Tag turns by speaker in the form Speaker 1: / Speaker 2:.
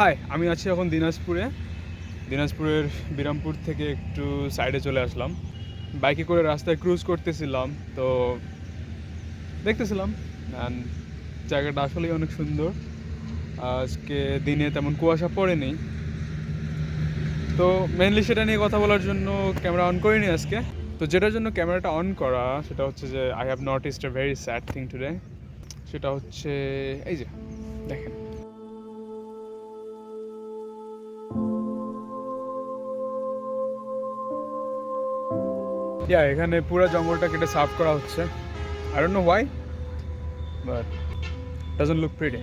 Speaker 1: High, আমি আছি এখন দিনাজপুরের বিরামপুর থেকে একটু সাইডে চলে আসলাম। বাইকে করে রাস্তায় ক্রুজ করতেছিলাম, তো দেখতেছিলাম অ্যান্ড জায়গাটা আসলেই অনেক সুন্দর। আজকে দিনে তেমন কুয়াশা পড়েনি, তো মেনলি সেটা নিয়ে কথা বলার জন্য ক্যামেরা অন করিনি আজকে। তো যেটার জন্য ক্যামেরাটা অন করা সেটা হচ্ছে যে I have noticed a very sad thing today. সেটা হচ্ছে এই যে দেখেন, এখানে পুরো জঙ্গলটা কেটে সাফ করা হচ্ছে। I don't know why, but doesn't look pretty.